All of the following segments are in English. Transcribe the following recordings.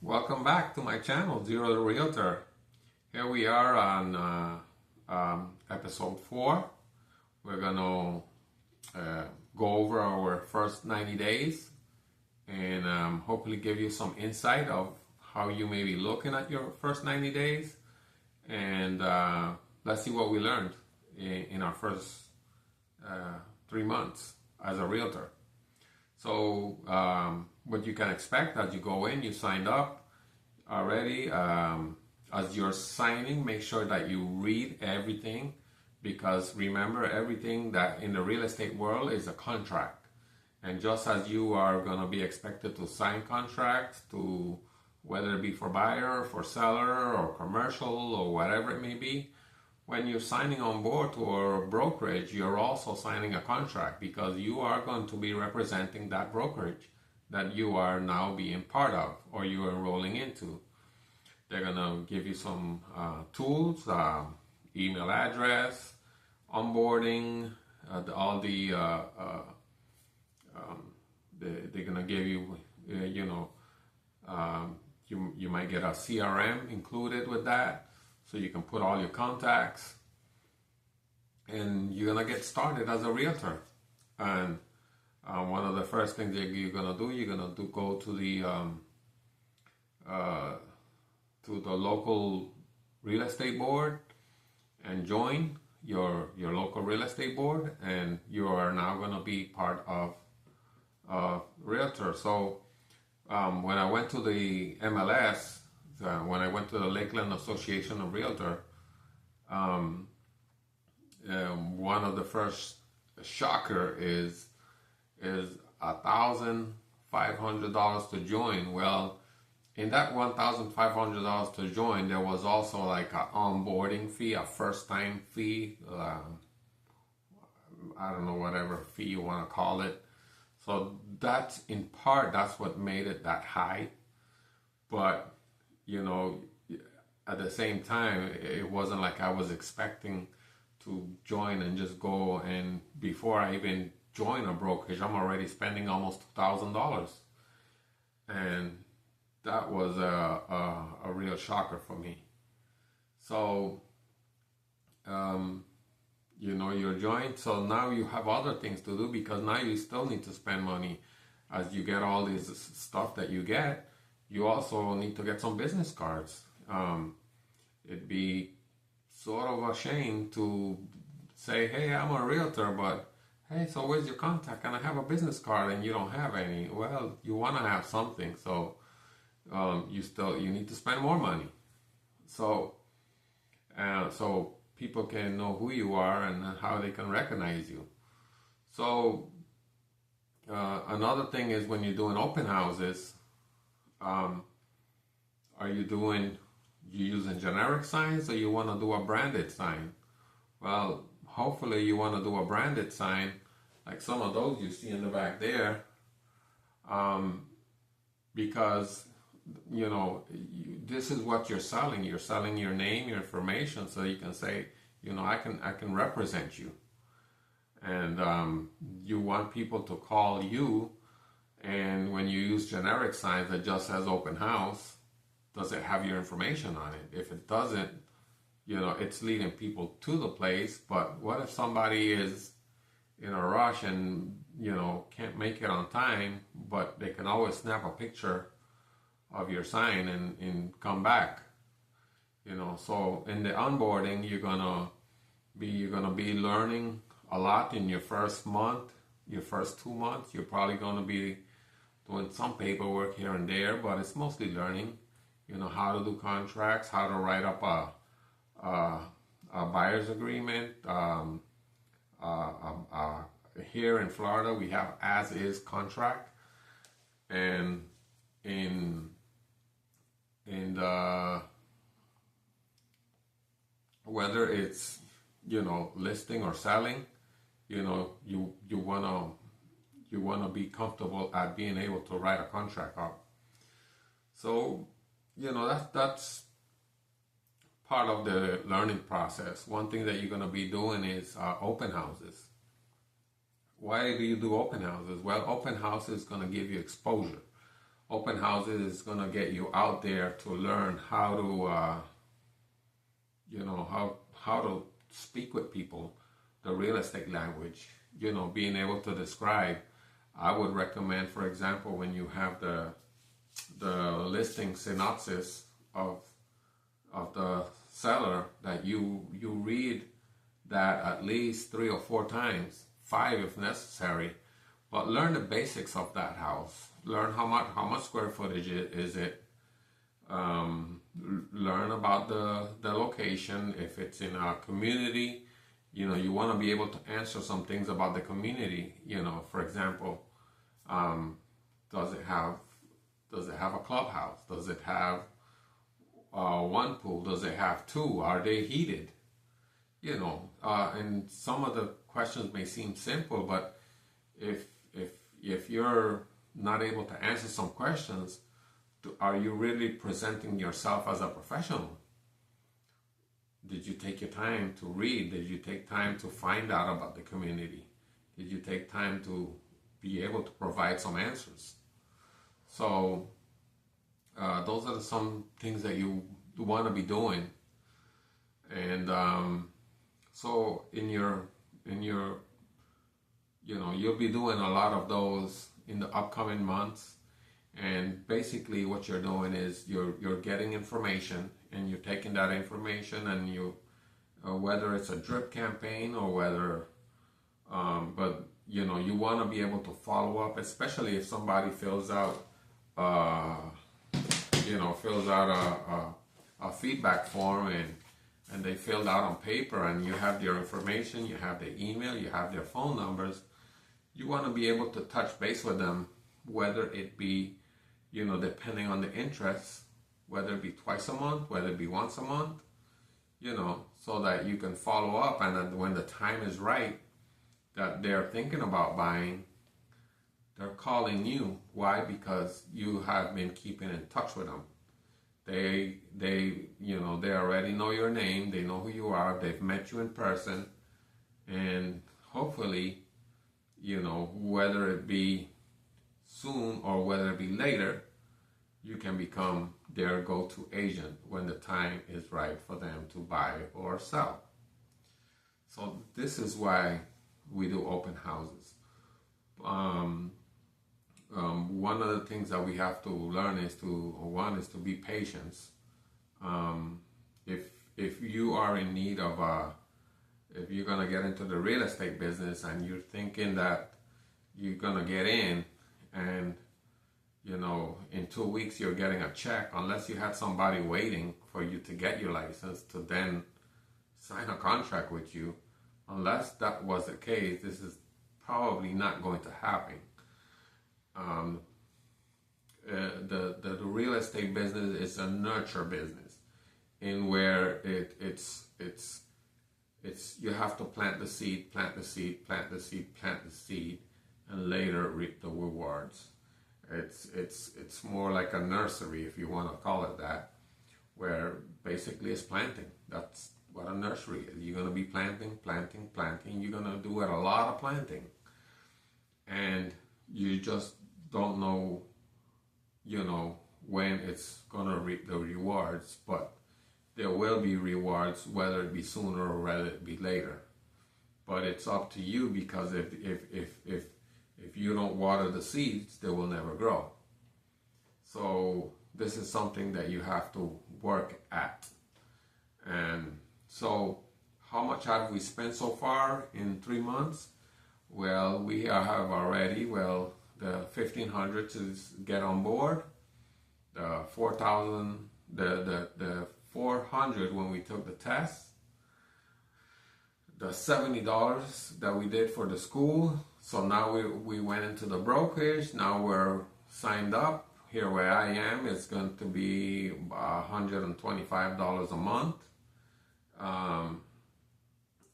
Welcome back to my channel, Zero the Realtor. Here we are on episode 4. We're going to go over our first 90 days and hopefully give you some insight of how you may be looking at your first 90 days. And let's see what we learned in our first 3 months as a realtor. So what you can expect as you go in, you signed up already. As you're signing, make sure that you read everything, because remember, everything that in the real estate world is a contract. And just as you are going to be expected to sign contracts, to whether it be for buyer, for seller, or commercial, or whatever it may be, when you're signing on board to a brokerage, you're also signing a contract, because you are going to be representing that brokerage that you are now being part of or you are enrolling into. They're going to give you some tools, email address, onboarding, they're going to give you, you might get a CRM included with that, so you can put all your contacts, and you're going to get started as a realtor. And one of the first things that you're going to do, go to the local real estate board and join your local real estate board, and you are now going to be part of Realtor. So when I went to the MLS, when I went to the Lakeland Association of Realtor, one of the first shocker is $1,500 to join. Well, in that $1,500 to join, there was also like an onboarding fee, a first time fee. I don't know, whatever fee you want to call it. So that's in part, that's what made it that high. But at the same time, it wasn't like I was expecting to join and just go, and before I even join a brokerage, I'm already spending almost $2,000. And that was a real shocker for me. So, you're joined, so now you have other things to do, because now you still need to spend money. As you get all this stuff that you get, you also need to get some business cards. It'd be sort of a shame to say, hey, I'm a realtor, but hey, so where's your contact? Can I have a business card? And you don't have any. Well, you want to have something, so you need to spend more money. So people can know who you are and how they can recognize you. So another thing is, when you're doing open houses, are you using generic signs, or you want to do a branded sign? Well, hopefully you want to do a branded sign, like some of those you see in the back there, because this is what you're selling. You're selling your name, your information, so you can say, I can represent you. And you want people to call you. And when you use generic signs that just says open house, does it have your information on it? If it doesn't, it's leading people to the place. But what if somebody is in a rush and can't make it on time, but they can always snap a picture of your sign and come back? So in the onboarding, you're gonna be learning a lot in your first month, your first 2 months. You're probably gonna be doing some paperwork here and there, but it's mostly learning, how to do contracts, how to write up a buyer's agreement. Here in Florida, we have as-is contract, and in whether it's listing or selling, you wanna be comfortable at being able to write a contract up. So that's part of the learning process. One thing that you're gonna be doing is open houses. Why do you do open houses? Well, open house is gonna give you exposure. Open houses is going to get you out there to learn how to, how to speak with people, the real estate language, being able to describe. I would recommend, for example, when you have the listing synopsis of the seller, that you read that at least 3 or 4 times, 5 if necessary, but learn the basics of that house. Learn how much square footage is it. Learn about the location. If it's in a community, you want to be able to answer some things about the community. For example, does it have a clubhouse? Does it have one pool? Does it have 2? Are they heated? And some of the questions may seem simple, but if you're not able to answer some questions, are you really presenting yourself as a professional? Did you take your time to read? Did you take time to find out about the community? Did you take time to be able to provide some answers? So those are some things that you want to be doing. And so in your you'll be doing a lot of those in the upcoming months. And basically what you're doing is you're getting information, and you're taking that information, and you whether it's a drip campaign or whether but you want to be able to follow up, especially if somebody fills out a feedback form, and they filled out on paper, and you have their information, you have their email, you have their phone numbers. You want to be able to touch base with them, whether it be, depending on the interest, whether it be twice a month, whether it be once a month, so that you can follow up, and then when the time is right, that they're thinking about buying, they're calling you. Why? Because you have been keeping in touch with them. They already know your name, they know who you are, they've met you in person, and hopefully, whether it be soon or whether it be later, you can become their go-to agent when the time is right for them to buy or sell. So this is why we do open houses. One of the things that we have to learn is to be patient. If you are in need of if you're gonna get into the real estate business and you're thinking that you're gonna get in, and in 2 weeks you're getting a check, unless you had somebody waiting for you to get your license to then sign a contract with you, unless that was the case, this is probably not going to happen. The real estate business is a nurture business, in where it's you have to plant the seed, and later reap the rewards. It's more like a nursery, if you want to call it that, where basically it's planting. That's what a nursery is. You're going to be planting. You're going to do a lot of planting, and you just don't know, when it's going to reap the rewards, but there will be rewards, whether it be sooner or whether it be later. But it's up to you, because if you don't water the seeds, they will never grow. So this is something that you have to work at. And so how much have we spent so far in 3 months? Well, we have already, the $1,500 to get on board, the $4,000, the $400 when we took the test, the $70 that we did for the school. So now we went into the brokerage. Now we're signed up. Here where I am, it's going to be $125 a month,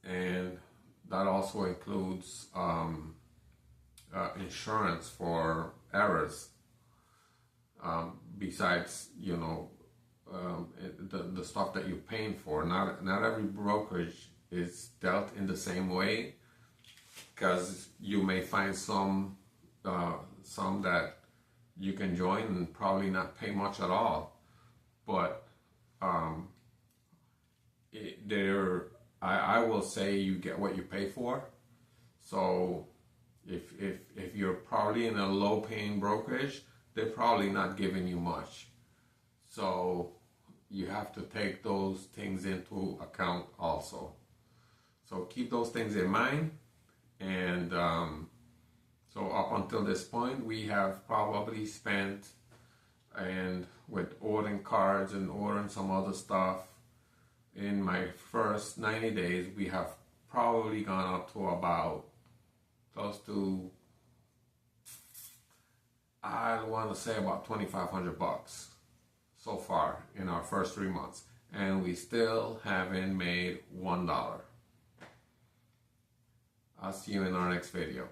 and that also includes insurance for errors. Besides, the stuff that you're paying for. Not every brokerage is dealt in the same way, because you may find some that you can join and probably not pay much at all, but I will say you get what you pay for. So if you're probably in a low paying brokerage, they're probably not giving you much. So you have to take those things into account also. So keep those things in mind. And so up until this point, we have probably spent, and with ordering cards and ordering some other stuff, in my first 90 days, we have probably gone up to about close to, I want to say about $2,500 so far in our first 3 months. And we still haven't made $1. I'll see you in our next video.